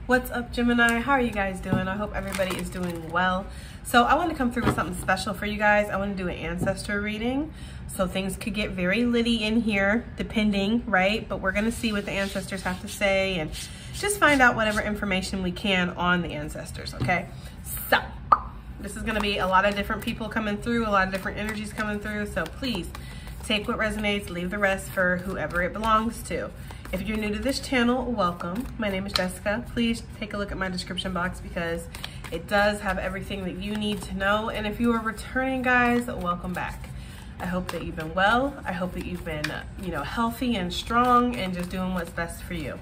What's up, Gemini? How are you guys doing? I hope everybody is doing well. So I want to come through with something special for you guys. I want to do an ancestor reading. So things could get very litty in here, depending, right? But we're going to see what the ancestors have to say and just find out whatever information we can on the ancestors, okay? So this is going to be a lot of different people coming through, a lot of different energies coming through. So please take what resonates, leave the rest for whoever it belongs to. If you're new to this channel, welcome. My name is Jessica. Please take a look at my description box because it does have everything that you need to know. And if you are returning, guys, welcome back. I hope that you've been well. I hope that you've been, healthy and strong and just doing what's best for you.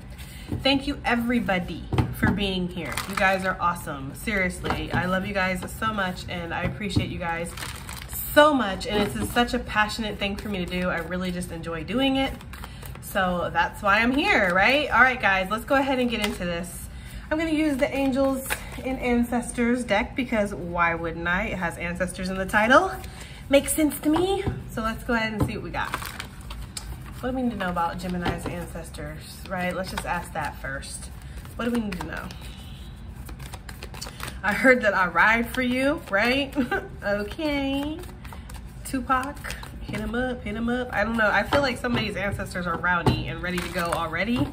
Thank you, everybody, for being here. You guys are awesome. Seriously, I love you guys so much and I appreciate you guys so much. And it's such a passionate thing for me to do. I really just enjoy doing it. So that's why I'm here, right? All right, guys, let's go ahead and get into this. I'm gonna use the Angels and Ancestors deck because why wouldn't I? It has ancestors in the title. Makes sense to me. So let's go ahead and see what we got. What do we need to know about Gemini's ancestors, right? Let's just ask that first. What do we need to know? I heard that I ride for you, right? Okay. Tupac. Hit him up, hit him up. I don't know. I feel like some of these ancestors are rowdy and ready to go already.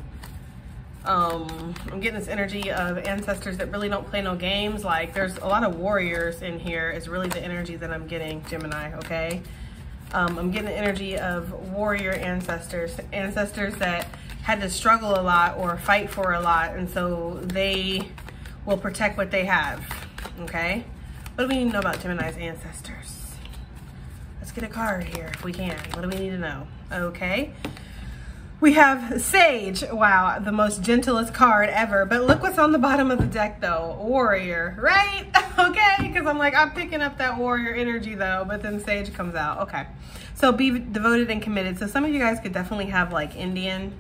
I'm getting this energy of ancestors that really don't play no games. Like there's a lot of warriors in here is really the energy that I'm getting, Gemini, okay? I'm getting the energy of warrior ancestors that had to struggle a lot or fight for a lot. And so they will protect what they have, okay? What do we need to know about Gemini's ancestors? Let's get a card here if we can. What do we need to know? Okay. We have Sage. Wow, the most gentlest card ever. But look what's on the bottom of the deck though. Warrior, right? Okay, because I'm like, I'm picking up that warrior energy though, but then Sage comes out. Okay. So be devoted and committed. So some of you guys could definitely have like Indian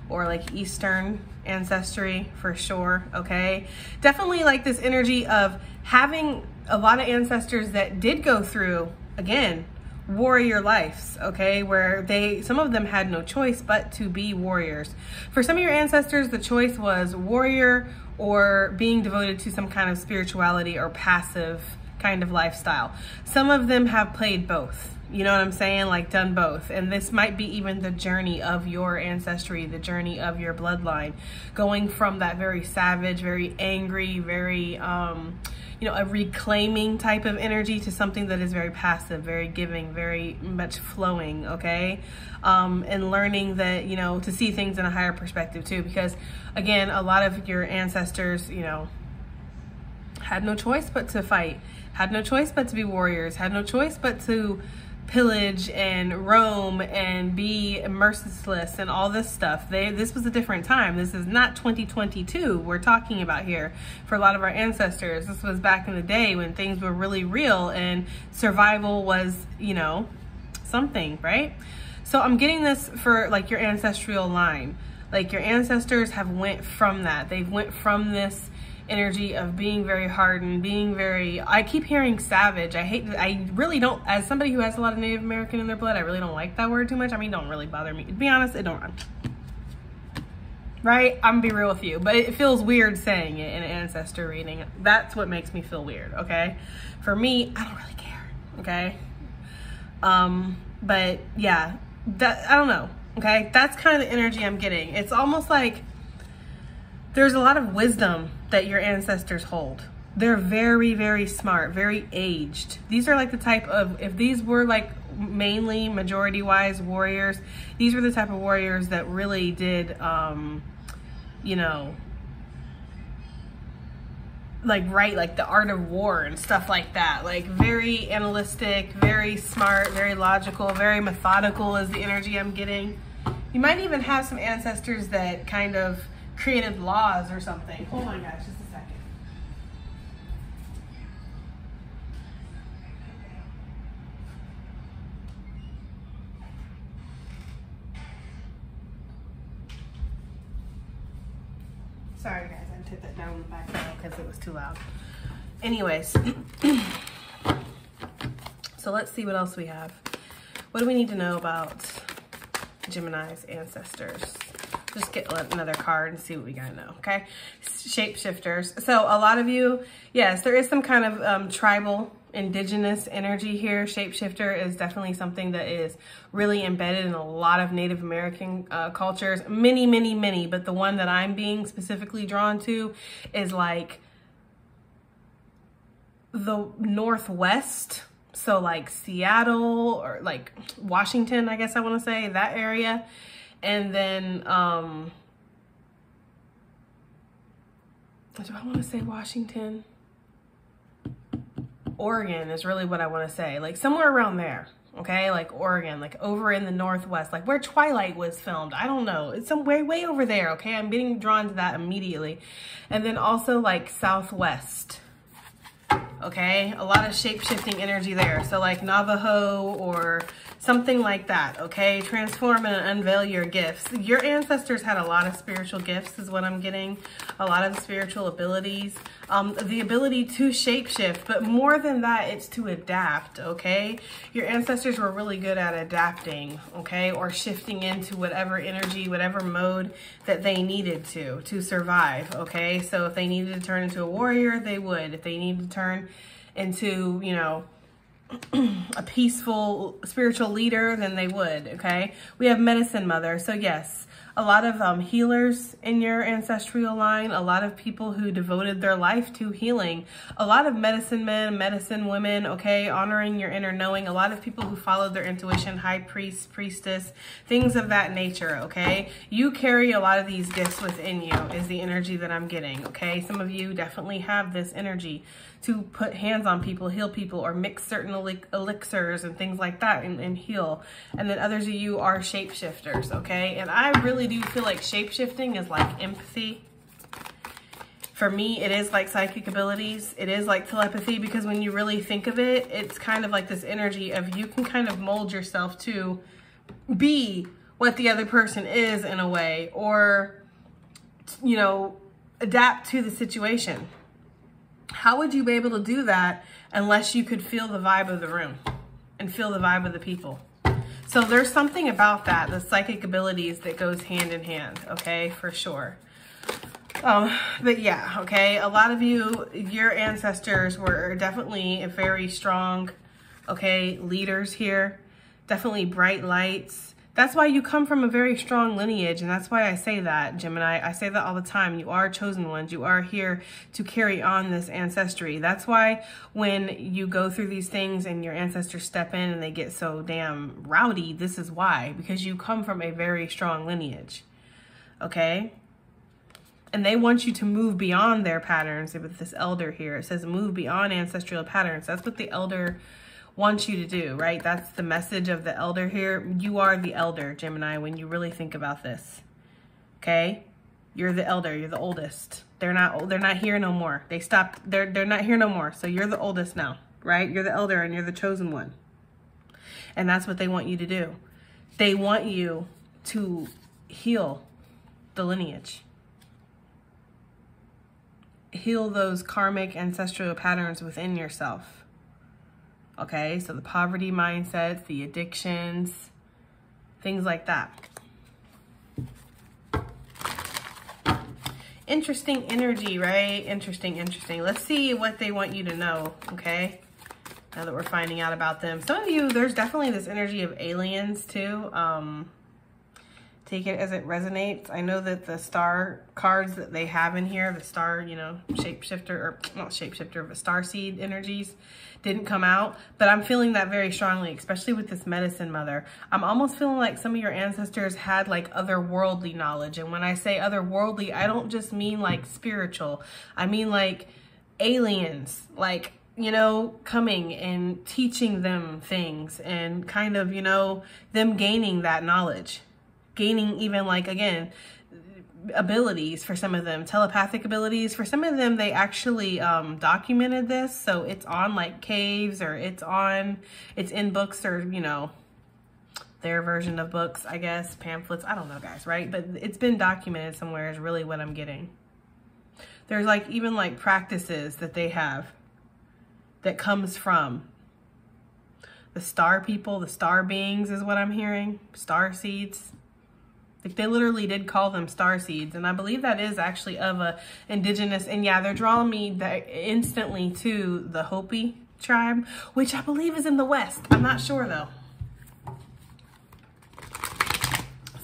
or like Eastern ancestry for sure, okay? Definitely like this energy of having a lot of ancestors that did go through, again, warrior lives, okay, where some of them had no choice but to be warriors. For some of your ancestors, the choice was warrior or being devoted to some kind of spirituality or passive kind of lifestyle. Some of them have played both. You know what I'm saying? Like done both. And this might be even the journey of your ancestry, the journey of your bloodline, going from that very savage, very angry, very, a reclaiming type of energy to something that is very passive, very giving, very much flowing, okay? And learning that, to see things in a higher perspective too, because again, a lot of your ancestors, had no choice but to fight, had no choice but to be warriors, had no choice but to pillage and roam and be merciless and all this stuff. This was a different time. This is not 2022 we're talking about here for a lot of our ancestors. This was back in the day when things were really real and survival was, something, right? So I'm getting this for like your ancestral line. Like your ancestors have went from that. They've went from this energy of being very hardened, being very, I keep hearing savage. I really don't, as somebody who has a lot of Native American in their blood, I really don't like that word too much. I mean, it don't really bother me. To be honest, it don't. Right? I'm gonna be real with you, but it feels weird saying it in an ancestor reading. That's what makes me feel weird, okay? For me, I don't really care, okay? But yeah, I don't know, okay? That's kind of the energy I'm getting. It's almost like there's a lot of wisdom that your ancestors hold. They're very, very smart, very aged. These are like the type of, if these were like mainly majority-wise warriors, these were the type of warriors that really did, like the art of war and stuff like that. Like very analytic, very smart, very logical, very methodical is the energy I'm getting. You might even have some ancestors that kind of created laws or something. Hold on, guys, just a second. Sorry, guys, I took that down in the background because it was too loud. Anyways, so let's see what else we have. What do we need to know about Gemini's ancestors? just get another card and see what we gotta know, okay? Shapeshifters. So a lot of you, yes, there is some kind of tribal, indigenous energy here. Shapeshifter is definitely something that is really embedded in a lot of Native American cultures. Many, but the one that I'm being specifically drawn to is like the Northwest. So like Seattle or like Washington, I guess I want to say, that area. And then, do I want to say Washington? Oregon is really what I want to say. Like somewhere around there, okay? Like Oregon, like over in the Northwest, like where Twilight was filmed. I don't know. It's some way over there, okay? I'm getting drawn to that immediately. And then also like Southwest. Okay, a lot of shape-shifting energy there. So like Navajo or something like that, okay? Transform and unveil your gifts. Your ancestors had a lot of spiritual gifts is what I'm getting. A lot of spiritual abilities. The ability to shape-shift, but more than that, it's to adapt, okay? Your ancestors were really good at adapting, okay? Or shifting into whatever energy, whatever mode that they needed to survive, okay? So if they needed to turn into a warrior, they would. If they needed to turn into, you know, a peaceful spiritual leader, then they would, okay? We have medicine mother. So yes, a lot of healers in your ancestral line, a lot of people who devoted their life to healing, a lot of medicine men, medicine women, okay, honoring your inner knowing, a lot of people who followed their intuition, high priest, priestess, things of that nature, okay? You carry a lot of these gifts within you is the energy that I'm getting, okay? Some of you definitely have this energy to put hands on people, heal people, or mix certain elixirs and things like that and heal. And then others of you are shapeshifters, okay? And I really do feel like shapeshifting is like empathy. For me, it is like psychic abilities. It is like telepathy, because when you really think of it, it's kind of like this energy of you can kind of mold yourself to be what the other person is in a way, or, you know, adapt to the situation. How would you be able to do that unless you could feel the vibe of the room and feel the vibe of the people? So there's something about that, the psychic abilities, that goes hand in hand, okay, for sure. But yeah, okay, a lot of you, your ancestors were definitely very strong, okay, leaders here, definitely bright lights. That's why you come from a very strong lineage, and that's why I say that, Gemini. I say that all the time. You are chosen ones. You are here to carry on this ancestry. That's why when you go through these things and your ancestors step in and they get so damn rowdy, this is why. Because you come from a very strong lineage, okay? And they want you to move beyond their patterns. With this elder here, it says move beyond ancestral patterns. That's what the elder wants you to do, right? That's the message of the elder here. You are the elder, Gemini, when you really think about this, okay? You're the elder, you're the oldest. They're not here no more. They stopped, they're not here no more. So you're the oldest now, right? You're the elder and you're the chosen one. And that's what they want you to do. They want you to heal the lineage. Heal those karmic ancestral patterns within yourself. Okay, so the poverty mindsets, the addictions, things like that. Interesting energy, right? Interesting. Let's see what they want you to know, okay? Now that we're finding out about them. Some of you, there's definitely this energy of aliens too. Take it as it resonates. I know that the star cards that they have in here, the star, you know, shapeshifter, or not shapeshifter, but star seed energies didn't come out, but I'm feeling that very strongly, especially with this medicine mother. I'm almost feeling like some of your ancestors had like otherworldly knowledge. And when I say otherworldly, I don't just mean like spiritual. I mean like aliens, like, you know, coming and teaching them things and kind of, you know, them gaining that knowledge. Gaining even like, again, abilities for some of them, telepathic abilities. For some of them, they actually documented this. So it's on like caves, or it's in books, or, you know, their version of books, I guess, pamphlets. I don't know, guys, right? But it's been documented somewhere is really what I'm getting. There's like even like practices that they have that comes from the star people, the star beings is what I'm hearing. Star seeds. Like they literally did call them star seeds. And I believe that is actually of a indigenous, and yeah, they're drawing me instantly to the Hopi tribe, which I believe is in the West. I'm not sure though.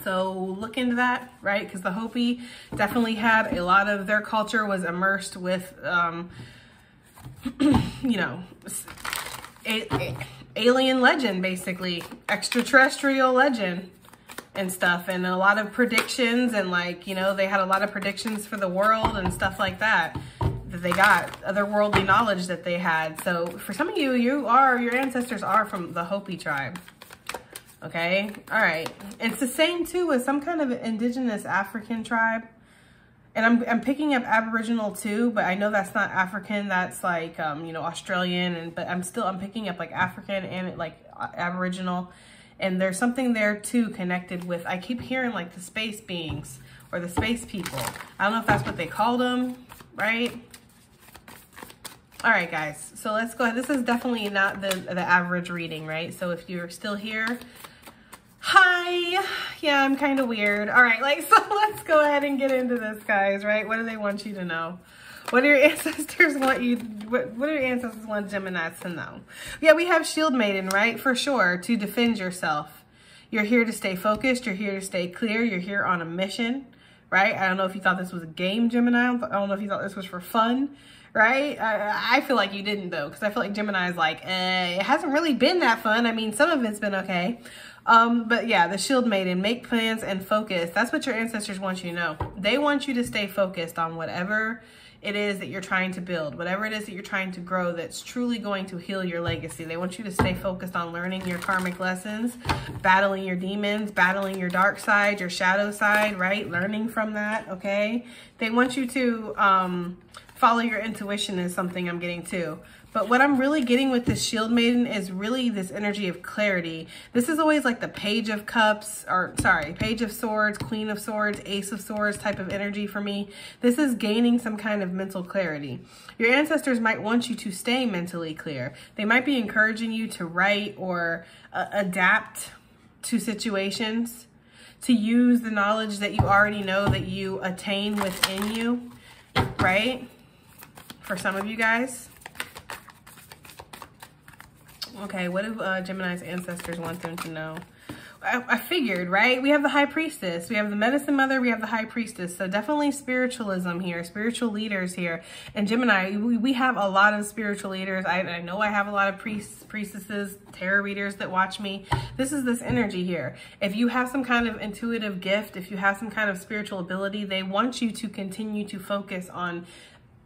So look into that, right? Because the Hopi definitely had a lot of their culture was immersed with, you know, alien legend, basically, extraterrestrial legend and stuff, and a lot of predictions, and like, you know, they had a lot of predictions for the world and stuff like that they got, otherworldly knowledge that they had. So for some of you, your ancestors are from the Hopi tribe. Okay, all right. It's the same too with some kind of indigenous African tribe. And I'm picking up Aboriginal too, but I know that's not African. That's like, you know, Australian, but I'm picking up like African and like Aboriginal. And there's something there too connected with, I keep hearing like the space beings or the space people. I don't know if that's what they called them, right? All right, guys, so let's go ahead. This is definitely not the average reading, right? So if you're still here, hi. Yeah, I'm kind of weird. All right, like, so let's go ahead and get into this, guys, right? What do they want you to know? What do your ancestors want you, what do your ancestors want Geminis to know? Yeah, we have Shield Maiden, right? For sure, to defend yourself. You're here to stay focused. You're here to stay clear. You're here on a mission, right? I don't know if you thought this was a game, Gemini. I don't know if you thought this was for fun, right? I feel like you didn't though, because I feel like Gemini is like, it hasn't really been that fun. I mean, some of it's been okay. But yeah, the Shield Maiden, make plans and focus. That's what your ancestors want you to know. They want you to stay focused on whatever it is that you're trying to build, whatever it is that you're trying to grow that's truly going to heal your legacy. They want you to stay focused on learning your karmic lessons, battling your demons, battling your dark side, your shadow side, right? Learning from that, okay? They want you to follow your intuition is something I'm getting too. But what I'm really getting with this Shield Maiden is really this energy of clarity. This is always like the Page of Cups, or sorry, Page of Swords, Queen of Swords, Ace of Swords type of energy for me. This is gaining some kind of mental clarity. Your ancestors might want you to stay mentally clear. They might be encouraging you to write or adapt to situations, to use the knowledge that you already know that you attain within you, right? For some of you guys. Okay, what do Gemini's ancestors want them to know? I figured, right? We have the High Priestess. We have the Medicine Mother. We have the High Priestess. So definitely spiritualism here, spiritual leaders here. And Gemini, we have a lot of spiritual leaders. I know I have a lot of priestesses, tarot readers that watch me. This is this energy here. If you have some kind of intuitive gift, if you have some kind of spiritual ability, they want you to continue to focus on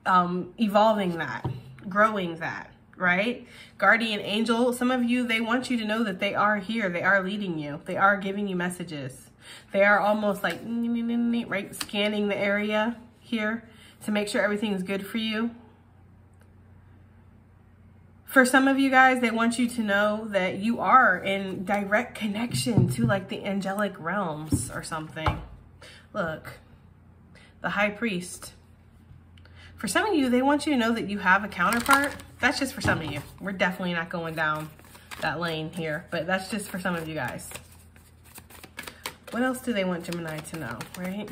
evolving that, growing that. Right? Guardian angel, some of you, they want you to know that they are here. They are leading you. They are giving you messages. They are almost like, right, scanning the area here to make sure everything's good for you. For some of you guys, they want you to know that you are in direct connection to like the angelic realms or something. Look, the High Priest. For some of you, they want you to know that you have a counterpart. That's just for some of you. We're definitely not going down that lane here, but that's just for some of you guys. What else do they want Gemini to know, right?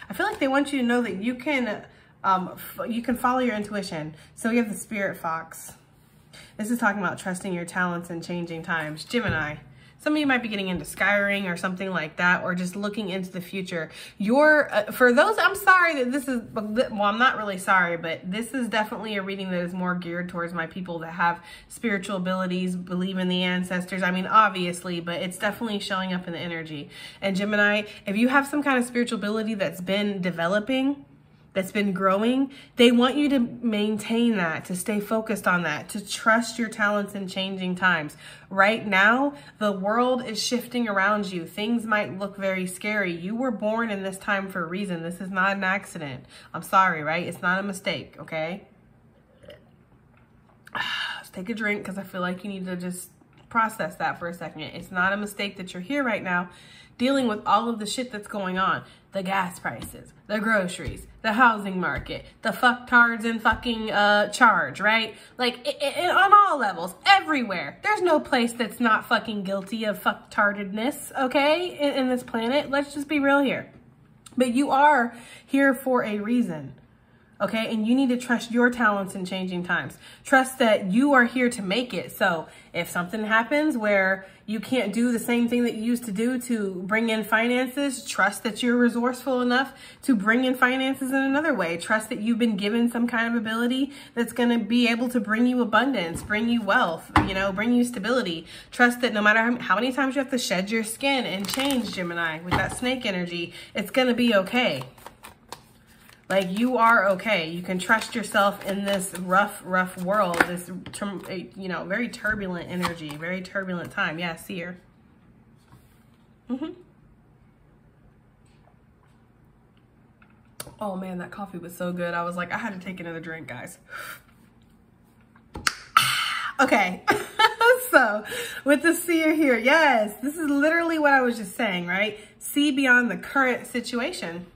I feel like they want you to know that you can follow your intuition. So we have the Spirit Fox. This is talking about trusting your talents in changing times. Gemini. Some of you might be getting into scrying or something like that, or just looking into the future. For those, I'm sorry that this is, well, I'm not really sorry, but this is definitely a reading that is more geared towards my people that have spiritual abilities, believe in the ancestors. I mean, obviously, but it's definitely showing up in the energy. And Gemini, if you have some kind of spiritual ability that's been developing, that's been growing, they want you to maintain that, to stay focused on that, to trust your talents in changing times. Right now, the world is shifting around you. Things might look very scary. You were born in this time for a reason. This is not an accident. I'm sorry, right? It's not a mistake, okay? Let's take a drink because I feel like you need to just process that for a second. It's not a mistake that you're here right now dealing with all of the shit that's going on. The gas prices, the groceries, the housing market, the fucktards and fucking charge, right? Like on all levels, everywhere. There's no place that's not fucking guilty of fucktardedness, okay? In this planet, let's just be real here. But you are here for a reason. Okay, and you need to trust your talents in changing times. Trust that you are here to make it. So if something happens where you can't do the same thing that you used to do to bring in finances, trust that you're resourceful enough to bring in finances in another way. Trust that you've been given some kind of ability that's going to be able to bring you abundance, bring you wealth, you know, bring you stability. Trust that no matter how many times you have to shed your skin and change, Gemini, with that snake energy, it's going to be okay. Like, you are okay. You can trust yourself in this rough world, this, you know, very turbulent energy, very turbulent time. Yeah, seer. Oh, man, that coffee was so good. I was like, I had to take another drink, guys. Okay. So, with the seer here, yes, this is literally what I was just saying, right? See beyond the current situation.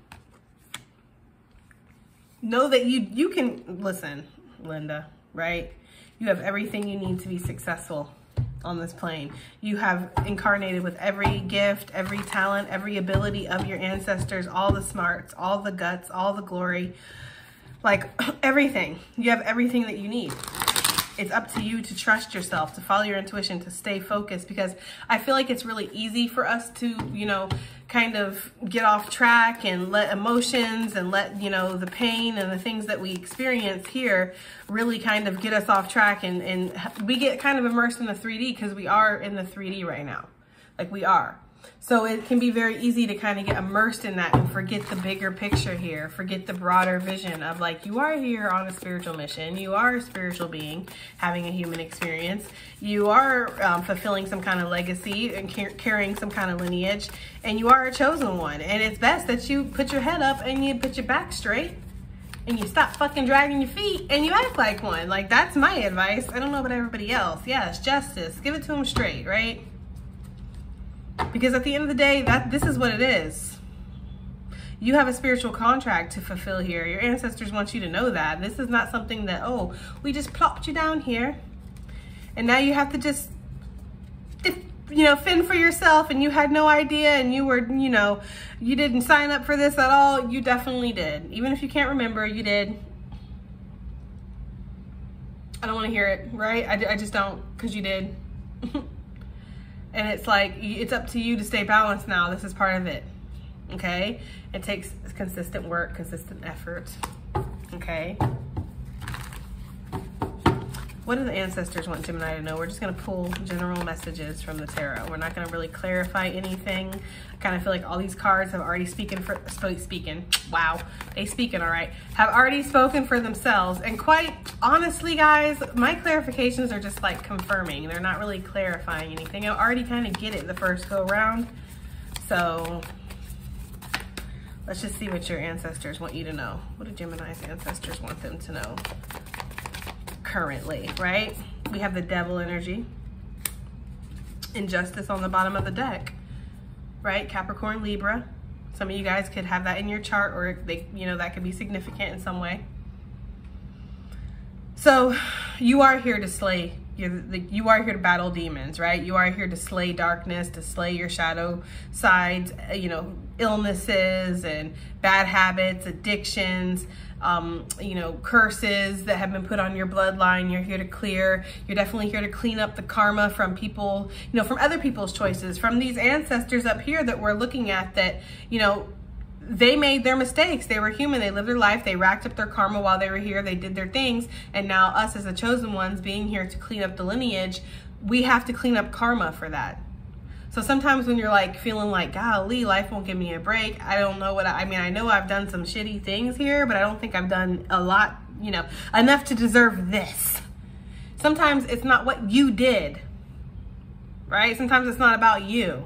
Know that you can, listen, Linda, right? You have everything you need to be successful on this plane. You have incarnated with every gift, every talent, every ability of your ancestors, all the smarts, all the guts, all the glory, like everything. You have everything that you need. It's up to you to trust yourself, to follow your intuition, to stay focused, because I feel like it's really easy for us to, you know, kind of get off track and let emotions and let, you know, the pain and the things that we experience here really kind of get us off track, and we get kind of immersed in the 3D because we are in the 3D right now. Like, we are. So it can be very easy to kind of get immersed in that and forget the bigger picture here, forget the broader vision of, like, you are here on a spiritual mission, you are a spiritual being having a human experience, you are fulfilling some kind of legacy and carrying some kind of lineage, and you are a chosen one. And it's best that you put your head up and you put your back straight and you stop fucking dragging your feet and you act like one. Like, that's my advice. I don't know about everybody else. Yes, justice. Give it to them straight, right? Because at the end of the day, this is what it is. You have a spiritual contract to fulfill here. Your ancestors want you to know that. This is not something that, oh, we just plopped you down here and now you have to just, you know, fend for yourself, and you had no idea, and you were, you know, you didn't sign up for this at all. You definitely did. Even if you can't remember, you did. I don't want to hear it, right? I just don't, because you did. And it's like, it's up to you to stay balanced now. This is part of it, okay? It takes consistent work, consistent effort, okay? What do the ancestors want Gemini to know? We're just going to pull general messages from the tarot. We're not going to really clarify anything. I kind of feel like all these cards have already wow, they speaking all right, have already spoken for themselves. And quite honestly, guys, my clarifications are just like confirming. They're not really clarifying anything. I already kind of get it the first go around. So let's just see what your ancestors want you to know. What do Gemini's ancestors want them to know currently, right? We have the devil energy, injustice on the bottom of the deck, right? Capricorn, Libra. Some of you guys could have that in your chart, or they, you know, that could be significant in some way. So you are here to slay. You are here to battle demons, right? You are here to slay darkness, to slay your shadow sides, you know, illnesses and bad habits, addictions, you know, curses that have been put on your bloodline. You're here to clear. You're definitely here to clean up the karma from people, you know, from other people's choices, from these ancestors up here that we're looking at that, you know, they made their mistakes. They were human. They lived their life. They racked up their karma while they were here. They did their things. And now us as the chosen ones being here to clean up the lineage, we have to clean up karma for that. So sometimes when you're like feeling like, golly, life won't give me a break. I don't know what I mean, I know I've done some shitty things here, but I don't think I've done a lot, you know, enough to deserve this. Sometimes it's not what you did, right? Sometimes it's not about you,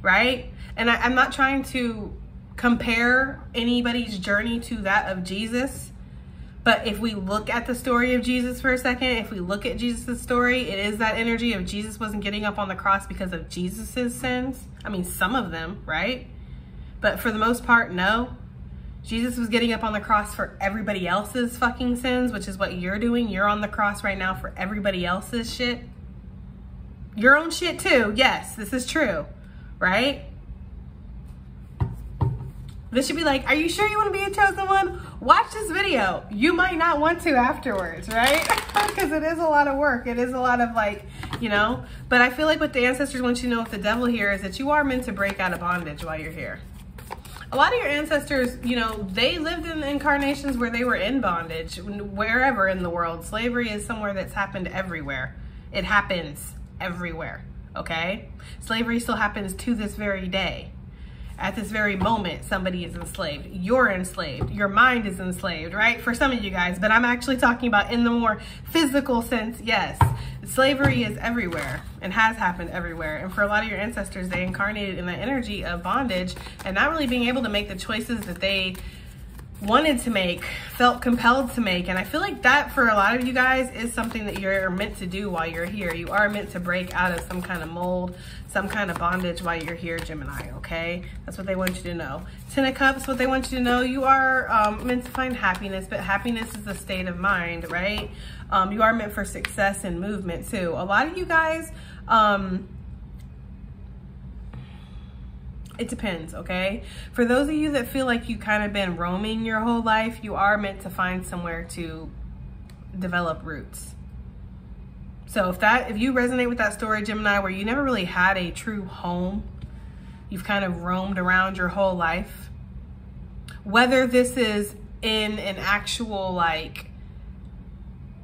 right? And I'm not trying to compare anybody's journey to that of Jesus, But if we look at the story of Jesus for a second, if we look at Jesus' story, it is that energy of Jesus wasn't getting up on the cross because of Jesus's sins. I mean, some of them, right? But for the most part, no. Jesus was getting up on the cross for everybody else's fucking sins, which is what you're doing. You're on the cross right now for everybody else's shit. Your own shit too. Yes, this is true, right? This should be like, are you sure you want to be a chosen one? Watch this video. You might not want to afterwards, right? Because it is a lot of work. It is a lot of like, you know, but I feel like what the ancestors want you to know with the devil here is that you are meant to break out of bondage while you're here. A lot of your ancestors, you know, they lived in incarnations where they were in bondage, wherever in the world. Slavery is somewhere that's happened everywhere. It happens everywhere, okay? Slavery still happens to this very day. At this very moment, somebody is enslaved. You're enslaved. Your mind is enslaved, right? For some of you guys, but I'm actually talking about in the more physical sense, yes. Slavery is everywhere and has happened everywhere. And for a lot of your ancestors, they incarnated in the energy of bondage and not really being able to make the choices that they wanted to make, felt compelled to make. And I feel like that for a lot of you guys is something that you're meant to do while you're here. You are meant to break out of some kind of mold, some kind of bondage while you're here, Gemini, okay? That's what they want you to know. 10 of Cups, what they want you to know, you are meant to find happiness, but happiness is a state of mind, right? You are meant for success and movement too. A lot of you guys, it depends, okay? For those of you that feel like you kind of been roaming your whole life, you are meant to find somewhere to develop roots. So if you resonate with that story, Gemini, where you never really had a true home, you've kind of roamed around your whole life, whether this is in an actual like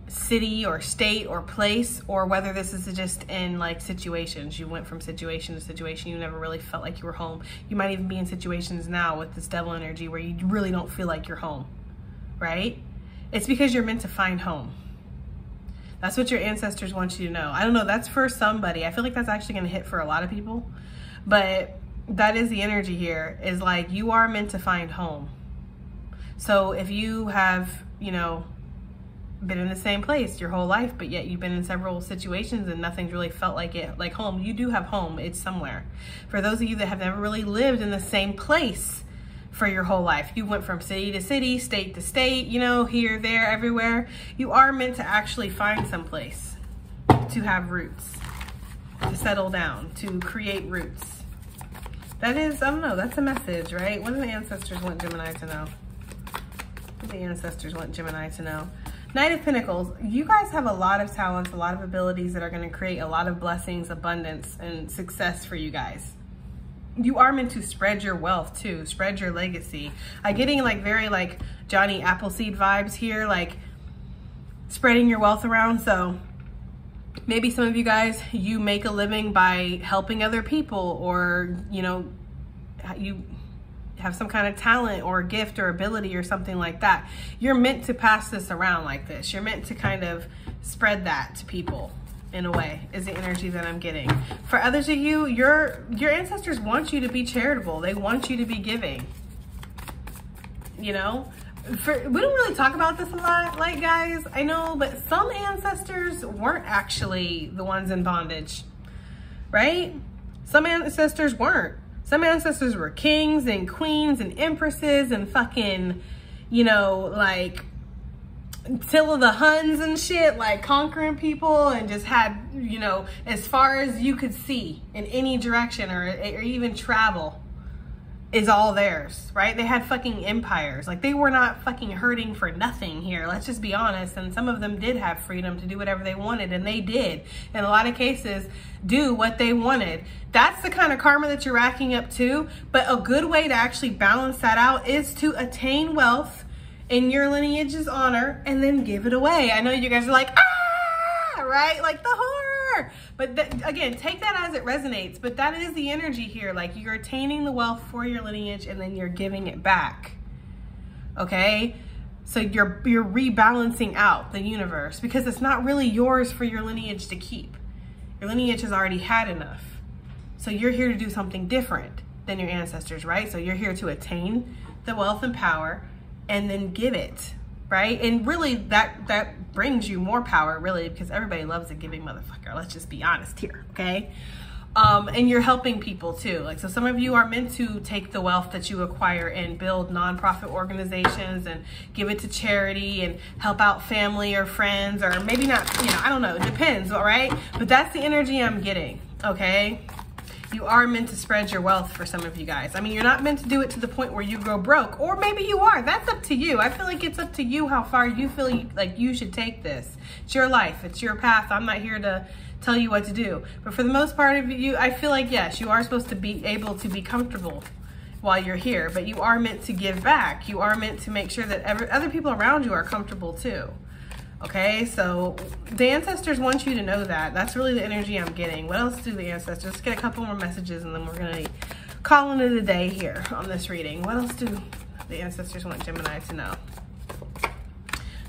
city or state or place, or whether this is just in like situations, you went from situation to situation, you never really felt like you were home. You might even be in situations now with this devil energy where you really don't feel like you're home, right? It's because you're meant to find home. That's what your ancestors want you to know. I don't know, that's for somebody. I feel like that's actually going to hit for a lot of people, but that is the energy here, is like you are meant to find home. So if you have, you know, been in the same place your whole life, but yet you've been in several situations and nothing's really felt like it, like home, you do have home. It's somewhere. For those of you that have never really lived in the same place for your whole life, you went from city to city, state to state, you know, here, there, everywhere. You are meant to actually find some place to have roots, to settle down, to create roots. That is, I don't know, that's a message, right? What do the ancestors want Gemini to know? What do the ancestors want Gemini to know? Knight of Pentacles, you guys have a lot of talents, a lot of abilities that are going to create a lot of blessings, abundance, and success for you guys. You are meant to spread your wealth too, spread your legacy. I'm getting like very like Johnny Appleseed vibes here, like spreading your wealth around. So maybe some of you guys, you make a living by helping other people, or, you know, you have some kind of talent or gift or ability or something like that. You're meant to pass this around like this. You're meant to kind of spread that to people in a way, is the energy that I'm getting. For others of you, your ancestors want you to be charitable. They want you to be giving. You know, we don't really talk about this a lot, like, guys, I know, but some ancestors weren't actually the ones in bondage, right? Some ancestors weren't. Some ancestors were kings and queens and empresses and fucking, you know, like Attila the Huns and shit, like conquering people, and just had, you know, as far as you could see in any direction, or even travel is all theirs, right? They had fucking empires. Like, they were not fucking hurting for nothing here. Let's just be honest. And some of them did have freedom to do whatever they wanted, and they did, in a lot of cases, do what they wanted. That's the kind of karma that you're racking up too. But a good way to actually balance that out is to attain wealth in your lineage's honor and then give it away. I know you guys are like, ah, right? Like the horror. But again, take that as it resonates. But that is the energy here. Like, you're attaining the wealth for your lineage and then you're giving it back. Okay? So you're rebalancing out the universe, because it's not really yours for your lineage to keep. Your lineage has already had enough. So you're here to do something different than your ancestors, right? So you're here to attain the wealth and power and then give it right? And really that brings you more power, really, because everybody loves a giving motherfucker. Let's just be honest here, okay? And you're helping people too. Like, so some of you are meant to take the wealth that you acquire and build nonprofit organizations and give it to charity and help out family or friends, or maybe not, you know, I don't know, it depends, all right? But that's the energy I'm getting, okay? You are meant to spread your wealth for some of you guys. I mean, you're not meant to do it to the point where you go broke, or maybe you are. That's up to you. I feel like it's up to you how far you feel like you should take this. It's your life. It's your path. I'm not here to tell you what to do. But for the most part of you, I feel like, yes, you are supposed to be able to be comfortable while you're here, but you are meant to give back. You are meant to make sure that other people around you are comfortable too. Okay, so the ancestors want you to know that. That's really the energy I'm getting. What else do the ancestors? Let's get a couple more messages and then we're going to be calling it a day here on this reading. What else do the ancestors want Gemini to know?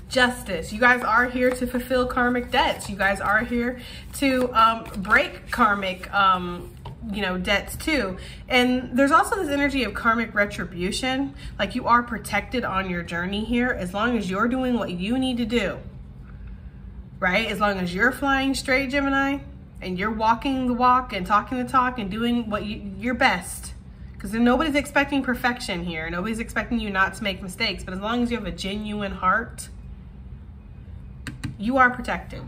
Justice. You guys are here to fulfill karmic debts. You guys are here to break karmic you know, debts too. And there's also this energy of karmic retribution. Like, you are protected on your journey here as long as you're doing what you need to do. Right? As long as you're flying straight, Gemini, and you're walking the walk and talking the talk and doing what your best. Because nobody's expecting perfection here. Nobody's expecting you not to make mistakes. But as long as you have a genuine heart, you are protected.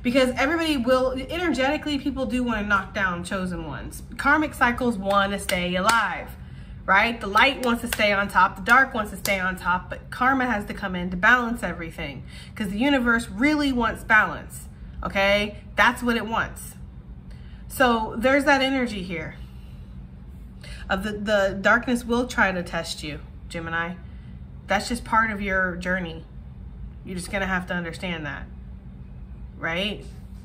Because everybody will, energetically, people do want to knock down chosen ones. Karmic cycles want to stay alive, right? The light wants to stay on top, the dark wants to stay on top, but karma has to come in to balance everything. Because the universe really wants balance, okay? That's what it wants. So there's that energy here. Of the darkness will try to test you, Gemini. That's just part of your journey. You're just gonna have to understand that, right?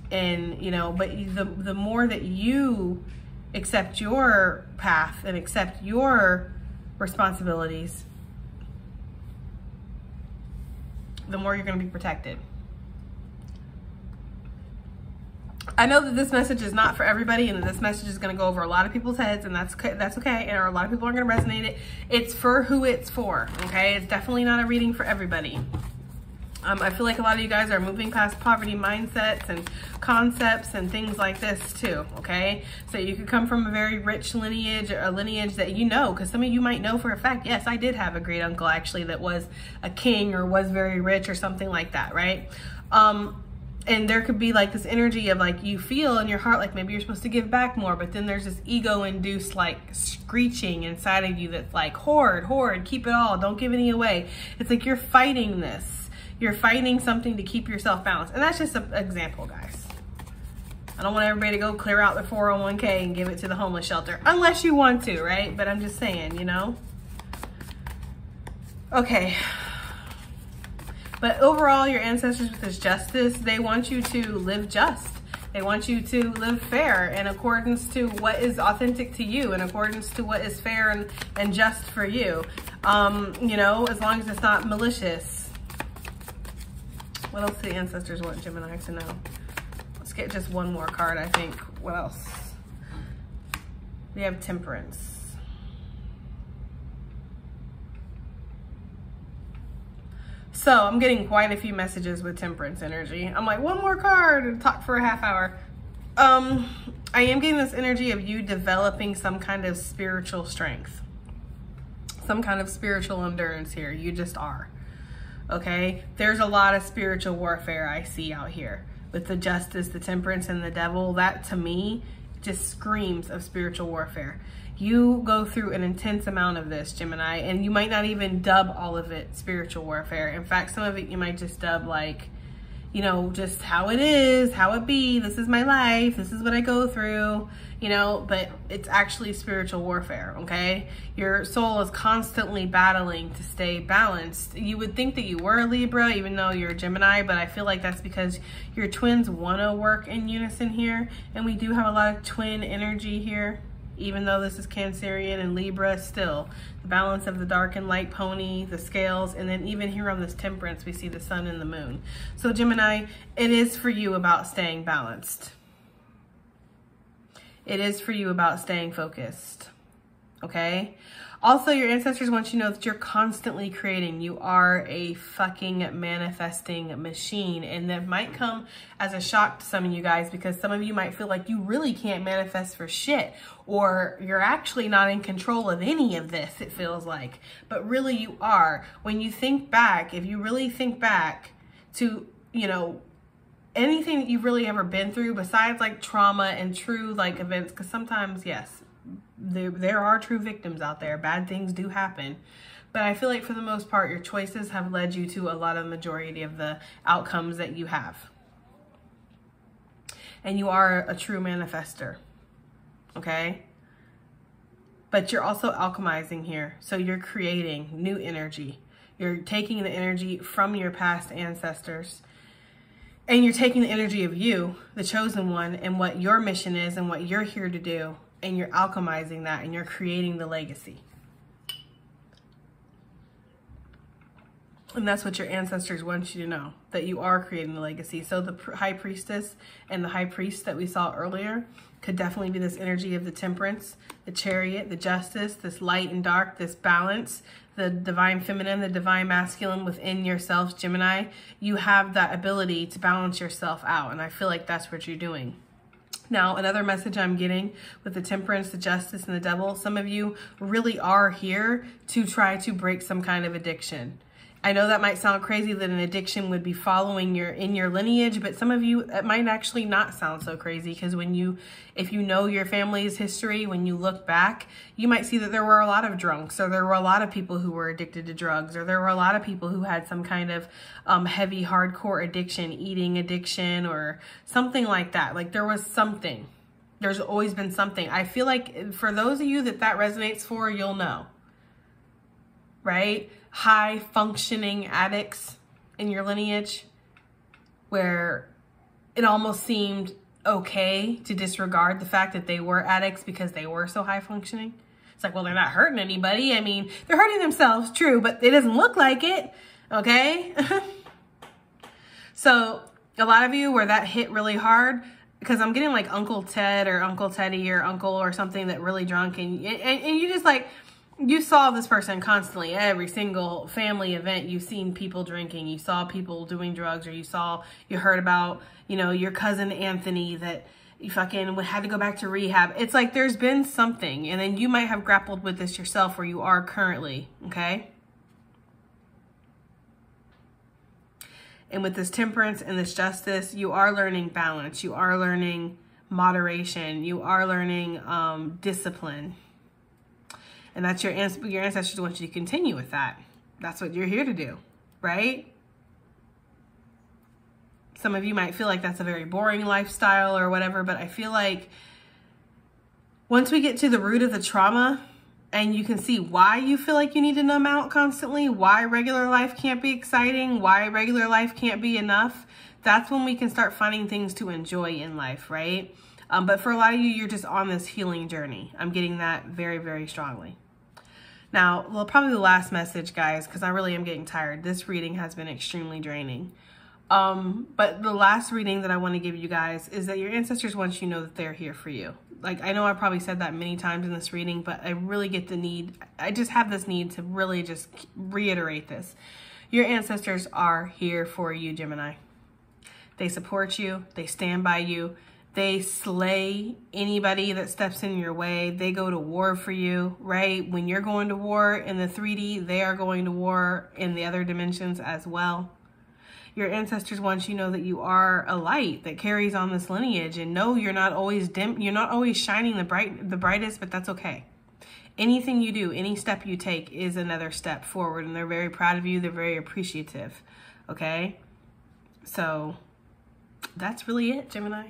And, you know, but the more that you accept your path and accept your responsibilities, the more you're gonna be protected. I know that this message is not for everybody, and this message is going to go over a lot of people's heads, and that's okay. And a lot of people aren't going to resonate it. It's for who it's for, okay? It's definitely not a reading for everybody. I feel like a lot of you guys are moving past poverty mindsets and concepts and things like this too, okay? So you could come from a very rich lineage, or a lineage that you know, because some of you might know for a fact, yes, I did have a great uncle actually that was a king or was very rich or something like that, right? And there could be like this energy of like, you feel in your heart like maybe you're supposed to give back more, but then there's this ego-induced like screeching inside of you that's like, hoard, keep it all, don't give any away. It's like you're fighting this. You're fighting something to keep yourself balanced. And that's just an example, guys. I don't want everybody to go clear out their 401k and give it to the homeless shelter, unless you want to, right? But I'm just saying, you know? Okay. But overall, your ancestors with this justice, they want you to live just. They want you to live fair in accordance to what is authentic to you, in accordance to what is fair and just for you. You know, as long as it's not malicious. What else do the ancestors want Gemini to know? Let's get just one more card, I think. What else? We have Temperance. So I'm getting quite a few messages with Temperance energy. I'm like, one more card and talk for a half hour. I am getting this energy of you developing some kind of spiritual strength, some kind of spiritual endurance here. You just are. Okay. There's a lot of spiritual warfare I see out here with the Justice, the Temperance, and the Devil. That to me just screams of spiritual warfare. You go through an intense amount of this, Gemini, and you might not even dub all of it spiritual warfare. In fact, some of it you might just dub like, you know, just how it is, how it be, this is my life, this is what I go through, you know, but it's actually spiritual warfare, okay? Your soul is constantly battling to stay balanced. You would think that you were a Libra, even though you're a Gemini, but I feel like that's because your twins want to work in unison here, and we do have a lot of twin energy here. Even though this is Cancerian and Libra, still the balance of the dark and light pony, the scales, and then even here on this Temperance, we see the sun and the moon. So Gemini, it is for you about staying balanced. It is for you about staying focused, okay? Also, your ancestors want you to know that you're constantly creating. You are a fucking manifesting machine. And that might come as a shock to some of you guys, because some of you might feel like you really can't manifest for shit, or you're actually not in control of any of this, it feels like. But really you are. When you think back, if you really think back to, you know, anything that you've really ever been through besides like trauma and true like events, because sometimes, yes, there are true victims out there. Bad things do happen. But I feel like for the most part, your choices have led you to a lot of the majority of the outcomes that you have. And you are a true manifester. Okay? But you're also alchemizing here. So you're creating new energy. You're taking the energy from your past ancestors. And you're taking the energy of you, the chosen one, and what your mission is and what you're here to do. And you're alchemizing that, and you're creating the legacy. And that's what your ancestors want you to know, that you are creating the legacy. So the high priestess and the high priest that we saw earlier could definitely be this energy of the temperance, the chariot, the justice, this light and dark, this balance, the divine feminine, the divine masculine within yourselves, Gemini. You have that ability to balance yourself out. And I feel like that's what you're doing. Now, another message I'm getting with the temperance, the justice, and the devil, some of you really are here to try to break some kind of addiction. I know that might sound crazy that an addiction would be following in your lineage, but some of you, it might actually not sound so crazy, because if you know your family's history, when you look back, you might see that there were a lot of drunks, or there were a lot of people who were addicted to drugs, or there were a lot of people who had some kind of heavy, hardcore addiction, eating addiction, or something like that. Like there was something. There's always been something. I feel like for those of you that resonates for, you'll know. Right? High functioning addicts in your lineage, where it almost seemed okay to disregard the fact that they were addicts because they were so high functioning. It's like, well, they're not hurting anybody. I mean, they're hurting themselves, true, but it doesn't look like it. Okay. So a lot of you where that hit really hard, because I'm getting like Uncle Ted or Uncle Teddy or uncle or something that really drunk, and you just like, you saw this person constantly. Every single family event, you've seen people drinking. You saw people doing drugs, or you heard about, you know, your cousin Anthony that you fucking had to go back to rehab. It's like there's been something, and then you might have grappled with this yourself where you are currently, okay? And with this temperance and this justice, you are learning balance. You are learning moderation. You are learning discipline. And that's your ancestors want you to continue with that. That's what you're here to do, right? Some of you might feel like that's a very boring lifestyle or whatever, but I feel like once we get to the root of the trauma and you can see why you feel like you need to numb out constantly, why regular life can't be exciting, why regular life can't be enough, that's when we can start finding things to enjoy in life, right? But for a lot of you, you're just on this healing journey. I'm getting that very, very strongly. Now, well, probably the last message, guys, because I really am getting tired. This reading has been extremely draining. But the last reading that I want to give you guys is that your ancestors want you to know that they're here for you. Like, I know I probably said that many times in this reading, but I really get the need. I just have this need to really just reiterate this. Your ancestors are here for you, Gemini. They support you. They stand by you. They slay anybody that steps in your way. They go to war for you, right? When you're going to war in the 3D, they are going to war in the other dimensions as well. Your ancestors want you to know that you are a light that carries on this lineage, and no, you're not always dim. You're not always shining the brightest, but that's okay. Anything you do, any step you take is another step forward, and they're very proud of you. They're very appreciative. Okay. So that's really it, Gemini.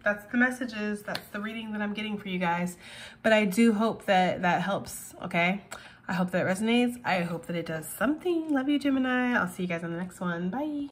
That's the messages. That's the reading that I'm getting for you guys. But I do hope that that helps, okay? I hope that it resonates. I hope that it does something. Love you, Gemini. I'll see you guys on the next one. Bye.